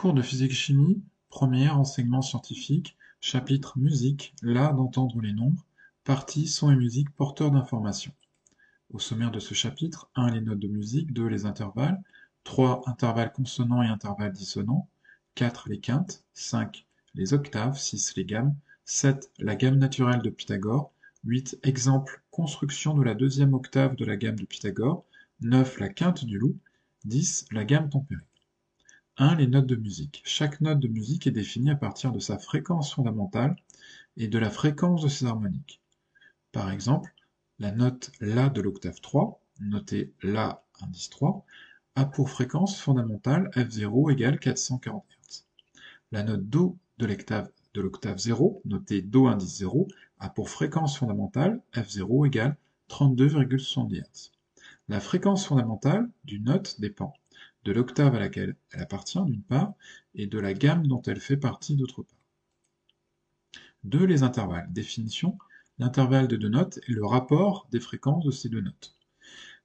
Cours de physique-chimie, premier enseignement scientifique, chapitre musique, l'art d'entendre les nombres, partie son et musique porteurs d'informations. Au sommaire de ce chapitre, 1 les notes de musique, 2 les intervalles, 3 intervalles consonants et intervalles dissonants, 4 les quintes, 5 les octaves, 6 les gammes, 7 la gamme naturelle de Pythagore, 8 exemple construction de la deuxième octave de la gamme de Pythagore, 9 la quinte du loup, 10 la gamme tempérée. 1 les notes de musique. Chaque note de musique est définie à partir de sa fréquence fondamentale et de la fréquence de ses harmoniques. Par exemple, la note La de l'octave 3, notée La indice 3, a pour fréquence fondamentale F0 égale 440 Hz. La note Do de l'octave 0, notée Do indice 0, a pour fréquence fondamentale F0 égale 32,70 Hz. La fréquence fondamentale d'une note dépend de l'octave à laquelle elle appartient d'une part, et de la gamme dont elle fait partie d'autre part. 2 les intervalles. Définition. L'intervalle de deux notes est le rapport des fréquences de ces deux notes.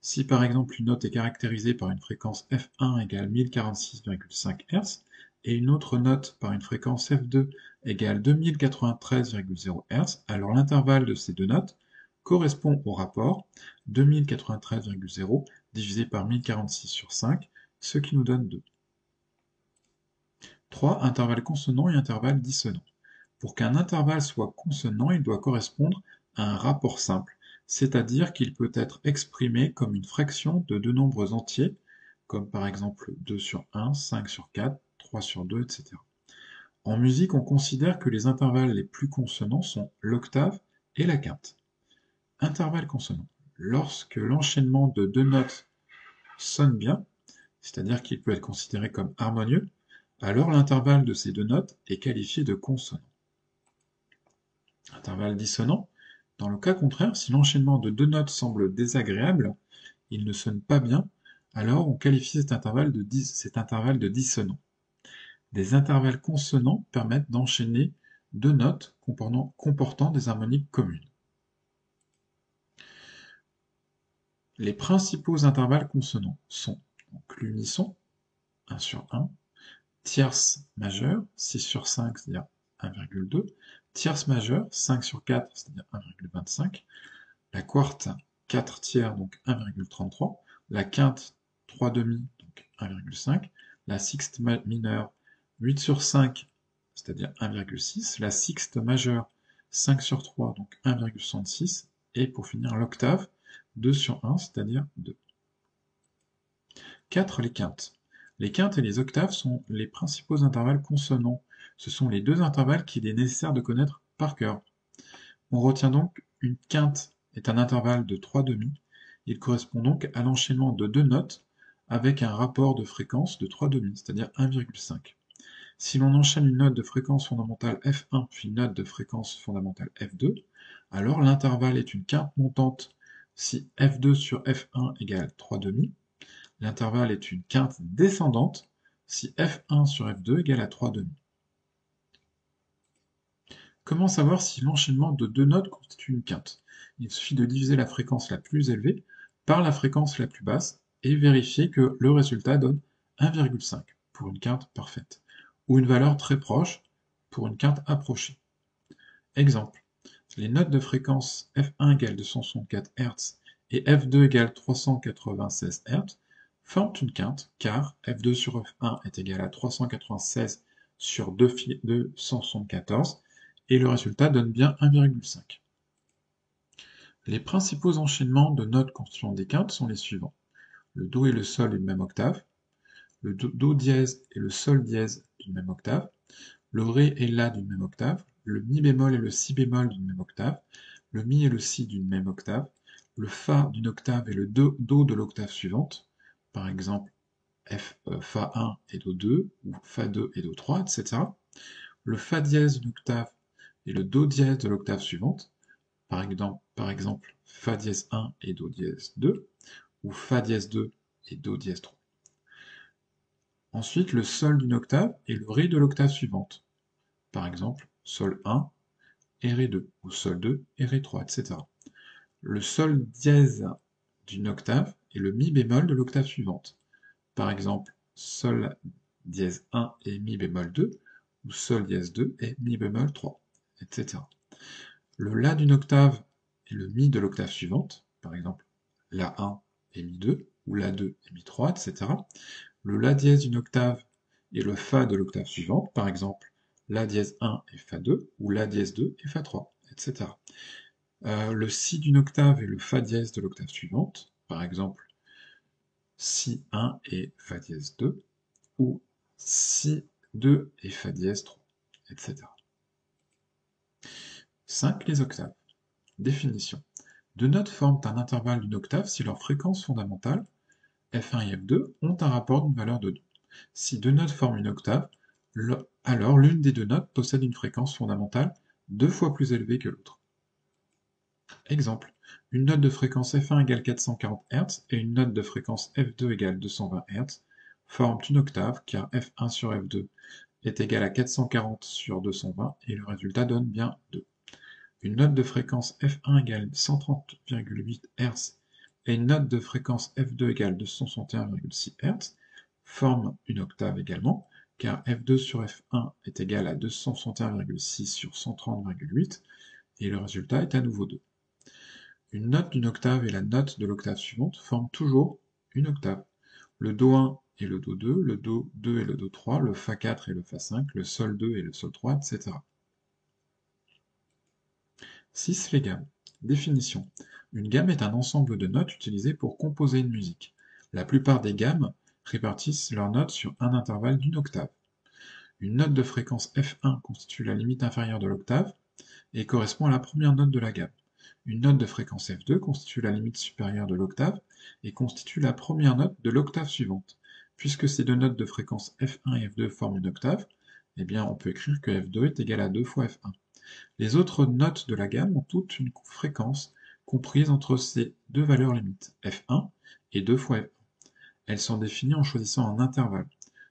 Si par exemple une note est caractérisée par une fréquence F1 égale 1046,5 Hz et une autre note par une fréquence F2 égale 2093,0 Hz, alors l'intervalle de ces deux notes correspond au rapport 2093,0 divisé par 1046 sur 5, ce qui nous donne 2. 3 intervalles consonants et intervalles dissonants. Pour qu'un intervalle soit consonant, il doit correspondre à un rapport simple, c'est-à-dire qu'il peut être exprimé comme une fraction de deux nombres entiers, comme par exemple 2 sur 1, 5 sur 4, 3 sur 2, etc. En musique, on considère que les intervalles les plus consonants sont l'octave et la quinte. Intervalle consonant. Lorsque l'enchaînement de deux notes sonne bien, c'est-à-dire qu'il peut être considéré comme harmonieux, alors l'intervalle de ces deux notes est qualifié de consonant. Intervalle dissonant. Dans le cas contraire, si l'enchaînement de deux notes semble désagréable, il ne sonne pas bien, alors on qualifie cet intervalle de dissonant. Des intervalles consonants permettent d'enchaîner deux notes comportant des harmoniques communes. Les principaux intervalles consonants sont l'unisson, 1 sur 1, tierce majeure, 6 sur 5, c'est-à-dire 1,2, tierce majeure, 5 sur 4, c'est-à-dire 1,25, la quarte, 4 tiers, donc 1,33, la quinte, 3 demi, donc 1,5, la sixte mineure, 8 sur 5, c'est-à-dire 1,6, la sixte majeure, 5 sur 3, donc 1,66, et pour finir l'octave, 2 sur 1, c'est-à-dire 2. 4 les quintes. Les quintes et les octaves sont les principaux intervalles consonants. Ce sont les deux intervalles qu'il est nécessaire de connaître par cœur. On retient donc une quinte est un intervalle de 3 demi. Il correspond donc à l'enchaînement de deux notes avec un rapport de fréquence de 3 demi, c'est-à-dire 1,5. Si l'on enchaîne une note de fréquence fondamentale F1 puis une note de fréquence fondamentale F2, alors l'intervalle est une quinte montante si F2 sur F1 égale 3 demi. L'intervalle est une quinte descendante si F1 sur F2 égale à 3 demi. Comment savoir si l'enchaînement de deux notes constitue une quinte? Il suffit de diviser la fréquence la plus élevée par la fréquence la plus basse et vérifier que le résultat donne 1,5 pour une quinte parfaite, ou une valeur très proche pour une quinte approchée. Exemple, les notes de fréquence F1 égale 264 Hz et F2 égale 396 Hz forment une quinte car F2 sur F1 est égal à 396 sur 274 et le résultat donne bien 1,5. Les principaux enchaînements de notes constituant des quintes sont les suivants. Le Do et le Sol d'une même octave, le Do dièse et le Sol dièse d'une même octave, le Ré et La d'une même octave, le Mi bémol et le Si bémol d'une même octave, le Mi et le Si d'une même octave, le Fa d'une octave et le Do de l'octave suivante, par exemple Fa1 et Do2, ou Fa2 et Do3, etc. Le Fa dièse d'une octave et le Do dièse de l'octave suivante, par exemple Fa dièse 1 et Do dièse 2, ou Fa dièse 2 et Do dièse 3. Ensuite, le Sol d'une octave et le Ré de l'octave suivante, par exemple Sol 1 et Ré 2, ou Sol 2 et Ré 3, etc. Le Sol dièse d'une octave et le Mi bémol de l'octave suivante, par exemple Sol dièse 1 et mi bémol 2, ou sol dièse 2 et mi bémol 3, etc. Le la d'une octave et le mi de l'octave suivante, par exemple la 1 et mi 2, ou la 2 et mi 3, etc. Le la dièse d'une octave et le fa de l'octave suivante, par exemple la dièse 1 et fa 2, ou la dièse 2 et fa 3, etc. Le si d'une octave et le fa dièse de l'octave suivante, par exemple si 1 et fa dièse 2, ou si 2 et fa dièse 3, etc. 5. Les octaves. Définition. Deux notes forment un intervalle d'une octave si leurs fréquences fondamentales, F1 et F2, ont un rapport d'une valeur de 2. Si deux notes forment une octave, alors l'une des deux notes possède une fréquence fondamentale 2 fois plus élevée que l'autre. Exemple, une note de fréquence F1 égale 440 Hz et une note de fréquence F2 égale 220 Hz forment une octave car F1 sur F2 est égal à 440 sur 220 et le résultat donne bien 2. Une note de fréquence F1 égale 130,8 Hz et une note de fréquence F2 égale 261,6 Hz forment une octave également, car F2 sur F1 est égal à 261,6 sur 130,8 et le résultat est à nouveau 2. Une note d'une octave et la note de l'octave suivante forment toujours une octave. Le Do1 et le Do2, le Do2 et le Do3, le Fa4 et le Fa5, le Sol2 et le Sol3, etc. 6. Les gammes. Définition. Une gamme est un ensemble de notes utilisées pour composer une musique. La plupart des gammes répartissent leurs notes sur un intervalle d'une octave. Une note de fréquence F1 constitue la limite inférieure de l'octave et correspond à la première note de la gamme. Une note de fréquence F2 constitue la limite supérieure de l'octave et constitue la première note de l'octave suivante. Puisque ces deux notes de fréquence F1 et F2 forment une octave, eh bien on peut écrire que F2 est égal à 2 fois F1. Les autres notes de la gamme ont toutes une fréquence comprise entre ces deux valeurs limites, F1 et 2 fois F1. Elles sont définies en choisissant un intervalle,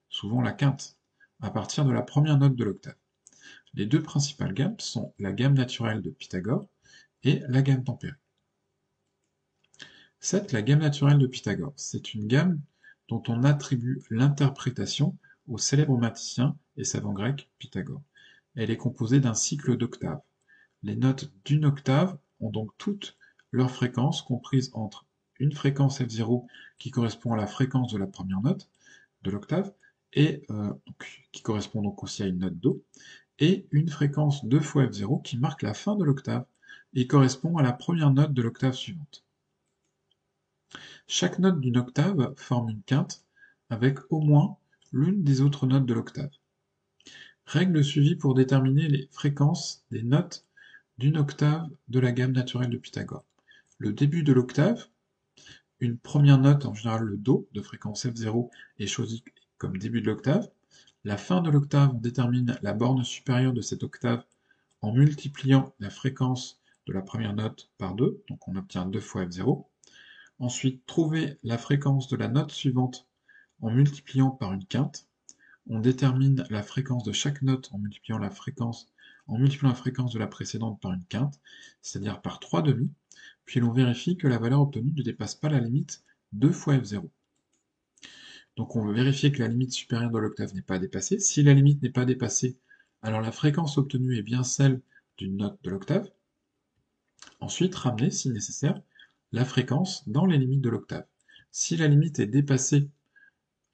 souvent la quinte, à partir de la première note de l'octave. Les deux principales gammes sont la gamme naturelle de Pythagore et la gamme tempérée. 7. La gamme naturelle de Pythagore. C'est une gamme dont on attribue l'interprétation au célèbre mathématicien et savant grec Pythagore. Elle est composée d'un cycle d'octaves. Les notes d'une octave ont donc toutes leurs fréquences comprises entre une fréquence F0 qui correspond à la fréquence de la première note de l'octave et qui correspond donc aussi à une note Do, et une fréquence 2 fois F0 qui marque la fin de l'octave et correspond à la première note de l'octave suivante. Chaque note d'une octave forme une quinte avec au moins l'une des autres notes de l'octave. Règle suivie pour déterminer les fréquences des notes d'une octave de la gamme naturelle de Pythagore. Le début de l'octave, une première note, en général le Do, de fréquence F0, est choisi comme début de l'octave. La fin de l'octave, on détermine la borne supérieure de cette octave en multipliant la fréquence de la première note par 2, donc on obtient 2 fois F0. Ensuite, trouver la fréquence de la note suivante en multipliant par une quinte. On détermine la fréquence de chaque note en multipliant la fréquence de la précédente par une quinte, c'est-à-dire par 3 demi, puis l'on vérifie que la valeur obtenue ne dépasse pas la limite 2 fois F0. Donc on veut vérifier que la limite supérieure de l'octave n'est pas dépassée. Si la limite n'est pas dépassée, alors la fréquence obtenue est bien celle d'une note de l'octave. Ensuite, ramener, si nécessaire, la fréquence dans les limites de l'octave. Si la limite est dépassée,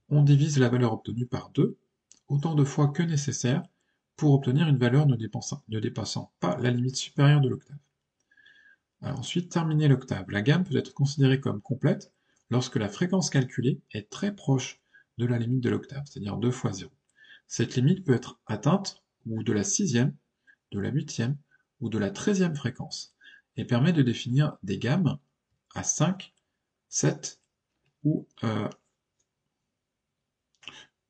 on divise la valeur obtenue par 2, autant de fois que nécessaire, pour obtenir une valeur ne dépassant pas la limite supérieure de l'octave. Ensuite, terminer l'octave. La gamme peut être considérée comme complète lorsque la fréquence calculée est très proche de la limite de l'octave, c'est-à-dire 2 fois 0. Cette limite peut être atteinte ou de la 6e, de la 8e ou de la 13e fréquence, et permet de définir des gammes à 5, 7 ou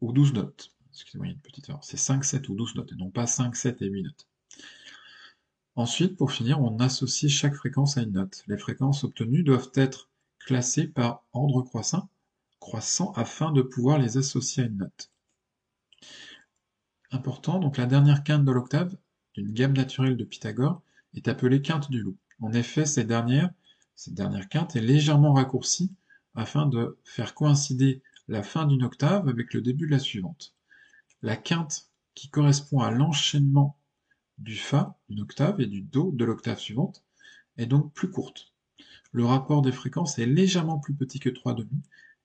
12 notes. Excusez-moi, il y a une petite erreur. C'est 5, 7 ou 12 notes, et non pas 5, 7 et 8 notes. Ensuite, pour finir, on associe chaque fréquence à une note. Les fréquences obtenues doivent être classées par ordre croissant afin de pouvoir les associer à une note. Important, donc la dernière quinte de l'octave d'une gamme naturelle de Pythagore est appelée quinte du loup. En effet, cette dernière quinte est légèrement raccourcie afin de faire coïncider la fin d'une octave avec le début de la suivante. La quinte qui correspond à l'enchaînement du Fa, une octave, et du Do de l'octave suivante, est donc plus courte. Le rapport des fréquences est légèrement plus petit que 3/2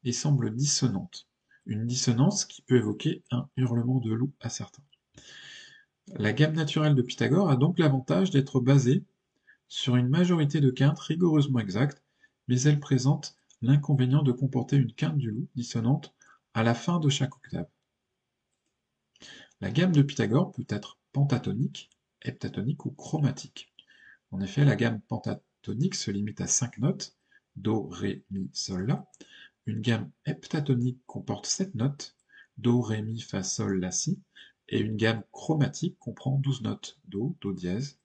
et semble dissonante. Une dissonance qui peut évoquer un hurlement de loup à certains. La gamme naturelle de Pythagore a donc l'avantage d'être basée sur une majorité de quintes rigoureusement exactes, mais elle présente l'inconvénient de comporter une quinte du loup dissonante à la fin de chaque octave. La gamme de Pythagore peut être pentatonique, heptatonique ou chromatique. En effet, la gamme pentatonique se limite à 5 notes, Do, Ré, Mi, Sol, La. Une gamme heptatonique comporte 7 notes, Do, Ré, Mi, Fa, Sol, La, Si. Et une gamme chromatique comprend 12 notes, Do, Do dièse,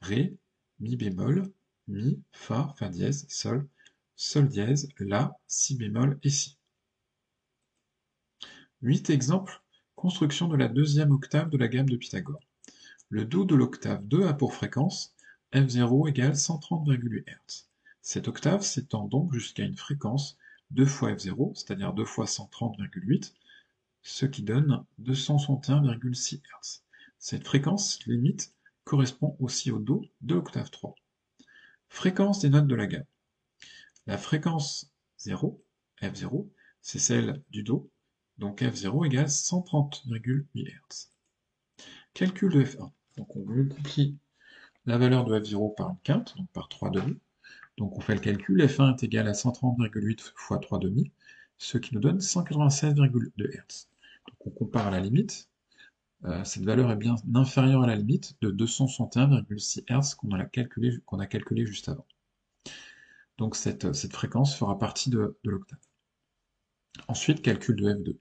Ré, Mi bémol, Mi, Fa, Fa dièse, Sol, Sol dièse, La, Si bémol et Si. 8 exemples. Construction de la deuxième octave de la gamme de Pythagore. Le Do de l'octave 2 a pour fréquence F0 égale 130,8 Hz. Cette octave s'étend donc jusqu'à une fréquence 2 fois F0, c'est-à-dire 2 fois 130,8, ce qui donne 261,6 Hz. Cette fréquence limite correspond aussi au Do de l'octave 3. Fréquence des notes de la gamme. La fréquence 0, F0, c'est celle du Do, donc F0 égale 130,8 Hz. Calcul de F1. Donc on multiplie la valeur de F0 par une quinte, donc par 3/2. Donc on fait le calcul, F1 est égal à 130,8 fois 3/2, ce qui nous donne 196,2 Hz. Donc on compare à la limite, cette valeur est bien inférieure à la limite de 261,6 Hz qu'on a calculé juste avant. Donc cette fréquence fera partie de l'octave. Ensuite, calcul de F2.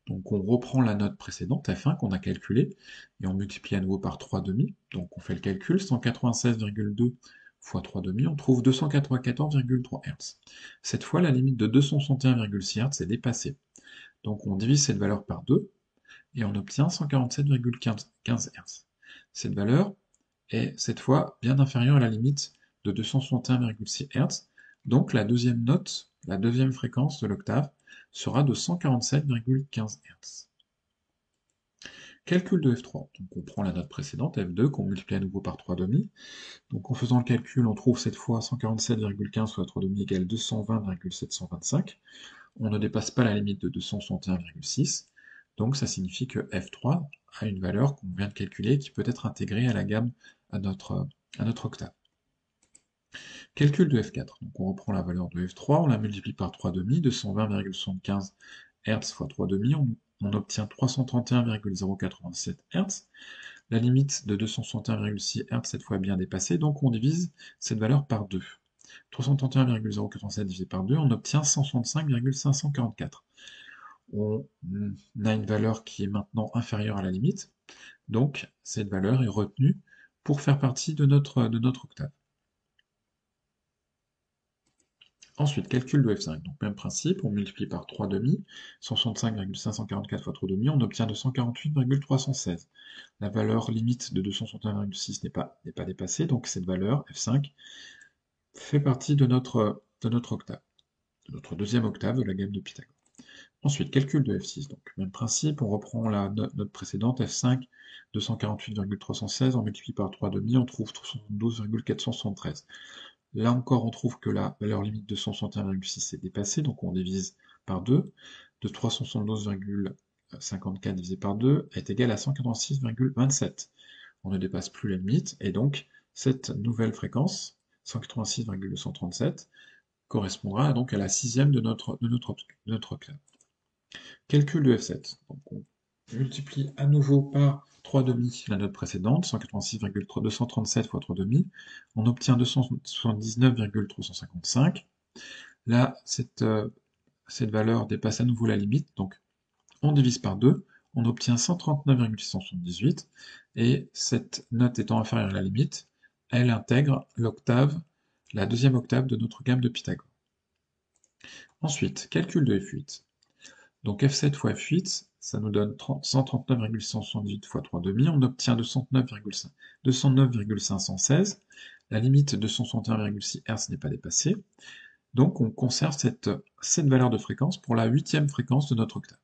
Donc on reprend la note précédente, F1, qu'on a calculée, et on multiplie à nouveau par 3/2. Donc on fait le calcul, 196,2 fois 3/2, on trouve 294,3 Hz. Cette fois, la limite de 261,6 Hz est dépassée. Donc on divise cette valeur par 2, et on obtient 147,15 Hz. Cette valeur est cette fois bien inférieure à la limite de 261,6 Hz, donc la deuxième note, la deuxième fréquence de l'octave, sera de 147,15 Hz. Calcul de F3. Donc on prend la note précédente, F2, qu'on multiplie à nouveau par 3/2. Donc en faisant le calcul, on trouve cette fois 147,15 fois 3/2 égale 220,725. On ne dépasse pas la limite de 261,6. Donc ça signifie que F3 a une valeur qu'on vient de calculer qui peut être intégrée à la gamme, à notre octave. Calcul de F4. Donc on reprend la valeur de F3, on la multiplie par 3/2, 220,75 Hz fois 3/2, on obtient 331,087 Hz. La limite de 261,6 Hz cette fois est bien dépassée, donc on divise cette valeur par 2. 331,087 divisé par 2, on obtient 165,544. On a une valeur qui est maintenant inférieure à la limite, donc cette valeur est retenue pour faire partie de notre octave. Ensuite, calcul de F5. Donc même principe, on multiplie par 3/2, 165,544 fois 3/2, on obtient 248,316. La valeur limite de 261,6 n'est pas dépassée, donc cette valeur, F5, fait partie de notre octave, de notre deuxième octave de la gamme de Pythagore. Ensuite, calcul de F6. Donc même principe, on reprend la note précédente, F5, 248,316, on multiplie par 3/2, on trouve 312,473. Là encore, on trouve que la valeur limite de 161,6 est dépassée, donc on divise par 2. De 372,54 divisé par 2 est égal à 186,27. On ne dépasse plus la limite, et donc cette nouvelle fréquence, 186,237, correspondra donc à la sixième de notre octave. Calcul de F7. Donc on multiplie à nouveau par 3/2 la note précédente, 186,237 fois 3/2, on obtient 279,355. Là, cette valeur dépasse à nouveau la limite, donc on divise par 2, on obtient 139,678, et cette note étant inférieure à la limite, elle intègre l'octave, la deuxième octave de notre gamme de Pythagore. Ensuite, calcul de F8. Donc F7 fois F8, ça nous donne 139,678 fois 3/2, on obtient 209,516. La limite de 261,6 Hz n'est pas dépassée, donc on conserve cette valeur de fréquence pour la huitième fréquence de notre octave.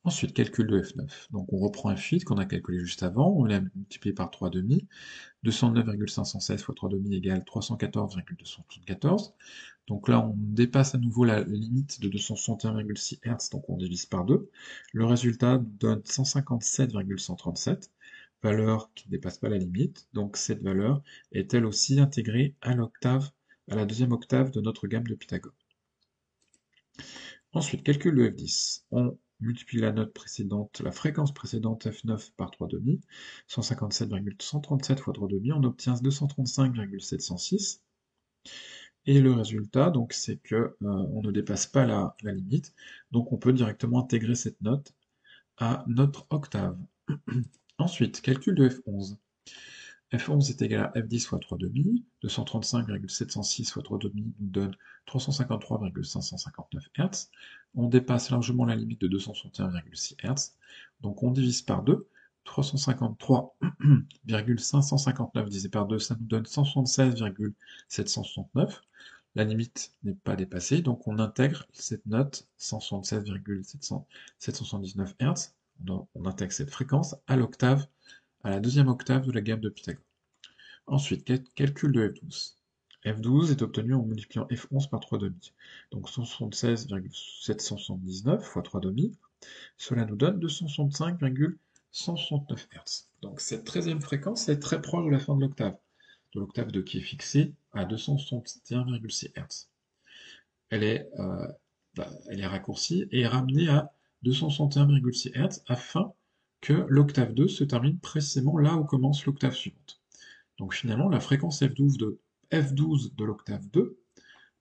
Ensuite, calcul de F9. Donc on reprend F8 qu'on a calculé juste avant, on l'a multiplié par 3,5. 209,516 fois 3,5 égale 314,274. Donc là, on dépasse à nouveau la limite de 261,6 Hz, donc on divise par 2. Le résultat nous donne 157,137, valeur qui ne dépasse pas la limite. Donc cette valeur est elle aussi intégrée à l'octave, à la deuxième octave de notre gamme de Pythagore. Ensuite, calcul de F10. On multiplie la note précédente, la fréquence précédente F9 par 3,5, 157,137 fois 3,5, on obtient 235,706. Et le résultat, donc, c'est que on ne dépasse pas la limite, donc on peut directement intégrer cette note à notre octave. Ensuite, calcul de F11. F11 est égal à F10 fois 3,5, 235,706 fois 3,5 nous donne 353,559 Hz. On dépasse largement la limite de 261,6 Hz, donc on divise par 2. 353,559 divisé par 2, ça nous donne 176,769. La limite n'est pas dépassée, donc on intègre cette note 176,779 Hz, on intègre cette fréquence à l'octave, à la deuxième octave de la gamme de Pythagore. Ensuite, calcul de F12. F12 est obtenu en multipliant F11 par 3,5. Donc 176,779 fois 3,5, cela nous donne 265,169 Hz. Donc cette 13e fréquence est très proche de la fin de l'octave 2 qui est fixée à 261,6 Hz. Elle est raccourcie et ramenée à 261,6 Hz afin que l'octave 2 se termine précisément là où commence l'octave suivante. Donc finalement, la fréquence F12 de l'octave 2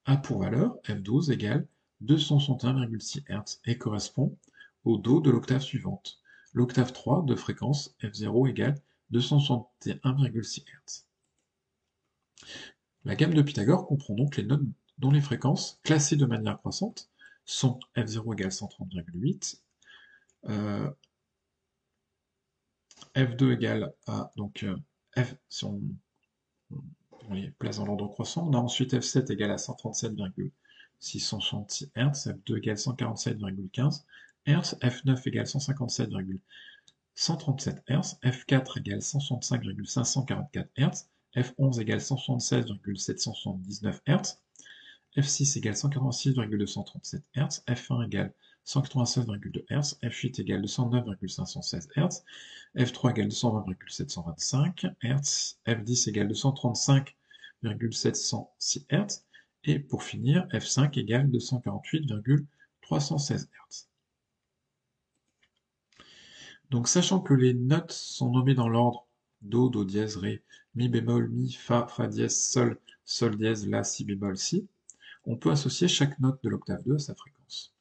a pour valeur F12 égale 261,6 Hz et correspond au Do de l'octave suivante. L'octave 3 de fréquence F0 égale 261,6 Hz. La gamme de Pythagore comprend donc les notes dont les fréquences, classées de manière croissante, sont F0 égale 130,8, F2 égale à, donc F, si on les place dans l'ordre croissant, on a ensuite F7 égale à 137,666 Hz, F2 égale 147,15 Hz, F9 égale 157,137 Hz, F4 égale 165,544 Hz, F11 égale 176,779 Hz, F6 égale 186,237 Hz, F1 égale 196,2 Hz, F8 égale 209,516 Hz, F3 égale 220,725 Hz, F10 égale 235,706 Hz, et pour finir, F5 égale 248,316 Hz. Donc sachant que les notes sont nommées dans l'ordre Do, Do dièse, Ré, Mi bémol, Mi, Fa, Fa dièse, Sol, Sol dièse, La, Si bémol, Si, on peut associer chaque note de l'octave 2 à sa fréquence.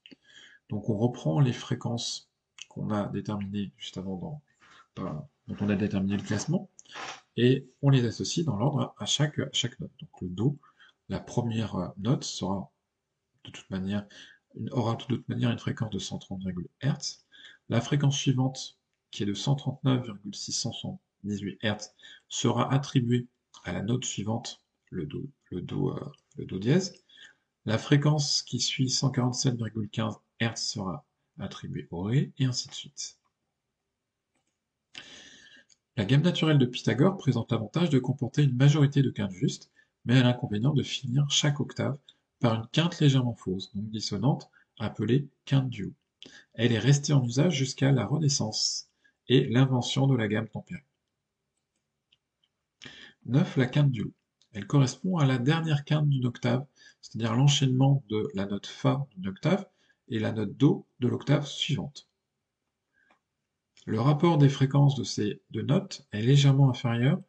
Donc on reprend les fréquences qu'on a déterminées juste avant dont on a déterminé le classement, et on les associe dans l'ordre à chaque note. Donc le Do, la première note aura de toute manière une fréquence de 130 Hz. La fréquence suivante, qui est de 139,678 Hz, sera attribuée à la note suivante, le Do dièse. La fréquence qui suit 147,15 Hz sera attribuée au Ré, et ainsi de suite. La gamme naturelle de Pythagore présente l'avantage de comporter une majorité de quintes justes, mais a l'inconvénient de finir chaque octave par une quinte légèrement fausse, donc dissonante, appelée quinte du haut. Elle est restée en usage jusqu'à la Renaissance et l'invention de la gamme tempérée. 9. La quinte du haut. Elle correspond à la dernière quinte d'une octave, c'est-à-dire l'enchaînement de la note Fa d'une octave et la note Do de l'octave suivante. Le rapport des fréquences de ces deux notes est légèrement inférieur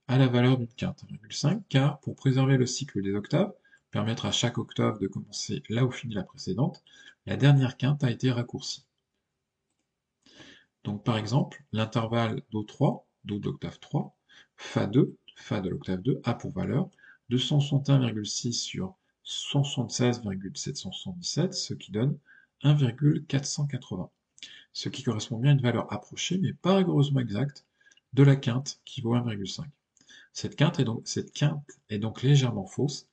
à la valeur d'une quinte, 1,5, car pour préserver le cycle des octaves, permettre à chaque octave de commencer là où finit la précédente, la dernière quinte a été raccourcie. Donc par exemple, l'intervalle Do3, Do de l'octave 3, Fa2, Fa de l'octave 2, a pour valeur 261,6 sur 176,777, ce qui donne 1,480, ce qui correspond bien à une valeur approchée, mais pas rigoureusement exacte, de la quinte qui vaut 1,5. Cette quinte est donc légèrement fausse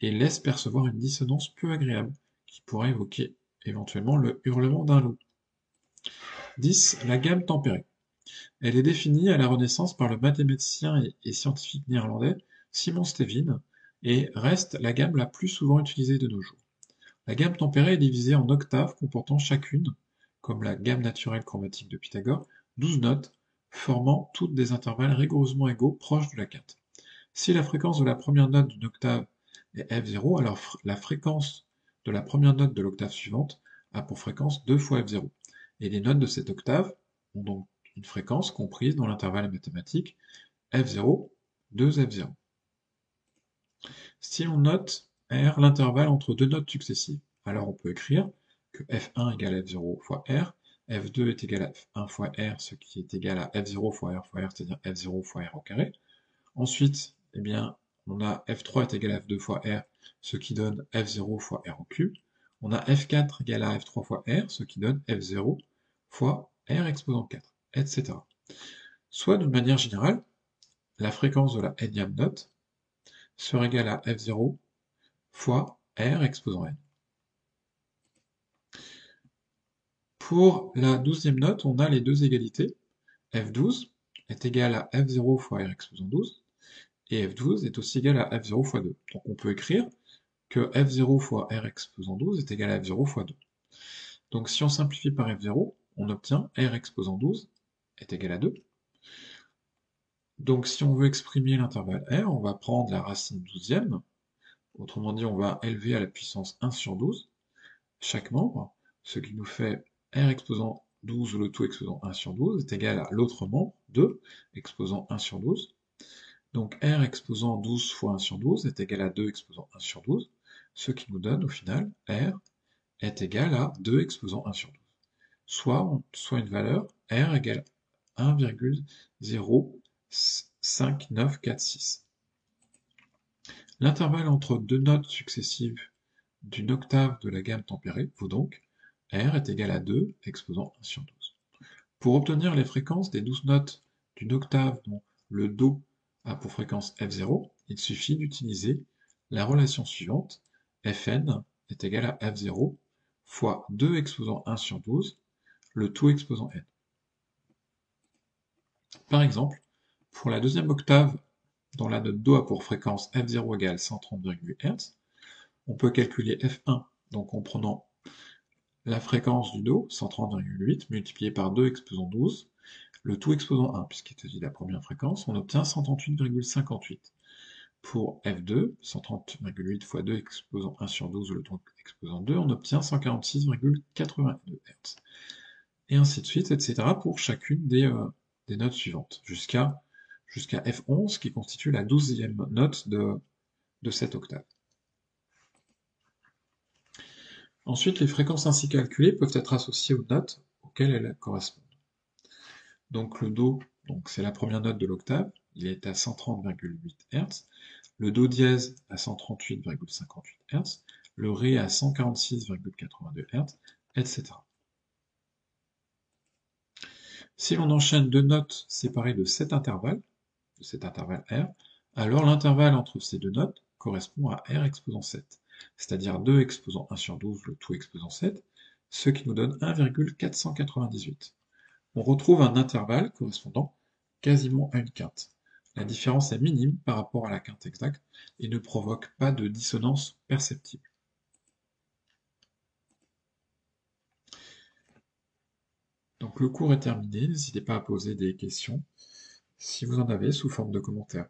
et laisse percevoir une dissonance peu agréable qui pourrait évoquer éventuellement le hurlement d'un loup. 10. La gamme tempérée. Elle est définie à la Renaissance par le mathématicien et scientifique néerlandais Simon Stevin et reste la gamme la plus souvent utilisée de nos jours. La gamme tempérée est divisée en octaves comportant chacune, comme la gamme naturelle chromatique de Pythagore, 12 notes, formant toutes des intervalles rigoureusement égaux proches de la quinte. Si la fréquence de la première note d'une octave est F0, alors la fréquence de la première note de l'octave suivante a pour fréquence 2 fois F0. Et les notes de cette octave ont donc une fréquence comprise dans l'intervalle mathématique F0, 2F0. Si l'on note R l'intervalle entre deux notes successives, alors on peut écrire que F1 égale F0 fois R, F2 est égal à F1 fois R, ce qui est égal à F0 fois R, c'est-à-dire F0 fois R au carré. Ensuite, eh bien, on a F3 est égal à F2 fois R, ce qui donne F0 fois R au cube. On a F4 égale à F3 fois R, ce qui donne F0 fois R exposant 4, etc. Soit d'une manière générale, la fréquence de la nème note sera égale à F0 fois R exposant n. Pour la 12e note, on a les deux égalités. F12 est égal à F0 fois R exposant 12, et F12 est aussi égal à F0 fois 2. Donc on peut écrire que F0 fois R exposant 12 est égal à F0 fois 2. Donc si on simplifie par F0, on obtient R exposant 12 est égal à 2. Donc si on veut exprimer l'intervalle R, on va prendre la racine 12e, autrement dit on va élever à la puissance 1 sur 12 chaque membre, ce qui nous fait R exposant 12 ou le tout exposant 1 sur 12 est égal à l'autre membre, 2, exposant 1 sur 12. Donc R exposant 12 fois 1 sur 12 est égal à 2 exposant 1 sur 12, ce qui nous donne au final R est égal à 2 exposant 1 sur 12, soit une valeur R égale 1,05946. L'intervalle entre deux notes successives d'une octave de la gamme tempérée vaut donc R est égal à 2 exposant 1 sur 12. Pour obtenir les fréquences des 12 notes d'une octave dont le Do a pour fréquence F0, il suffit d'utiliser la relation suivante, Fn est égal à F0 fois 2 exposant 1 sur 12, le tout exposant n. Par exemple, pour la deuxième octave dont la note Do a pour fréquence F0 égale 130,8 Hz, on peut calculer F1 donc en prenant la fréquence du Do, 130,8, multiplié par 2 exposant 12, le tout exposant 1, puisqu'il s'agit de la première fréquence, on obtient 138,58. Pour F2, 130,8 fois 2 exposant 1 sur 12, le tout exposant 2, on obtient 146,82 Hz. Et ainsi de suite, etc. pour chacune des notes suivantes, jusqu'à F11, qui constitue la 12e note de cette octave. Ensuite, les fréquences ainsi calculées peuvent être associées aux notes auxquelles elles correspondent. Donc le Do, c'est la première note de l'octave, il est à 130,8 Hz, le Do dièse à 138,58 Hz, le Ré à 146,82 Hz, etc. Si l'on enchaîne deux notes séparées de cet intervalle R, alors l'intervalle entre ces deux notes correspond à R exposant 7, c'est-à-dire 2 exposant 1 sur 12, le tout exposant 7, ce qui nous donne 1,498. On retrouve un intervalle correspondant quasiment à une quinte. La différence est minime par rapport à la quinte exacte et ne provoque pas de dissonance perceptible. Donc le cours est terminé, n'hésitez pas à poser des questions si vous en avez sous forme de commentaires.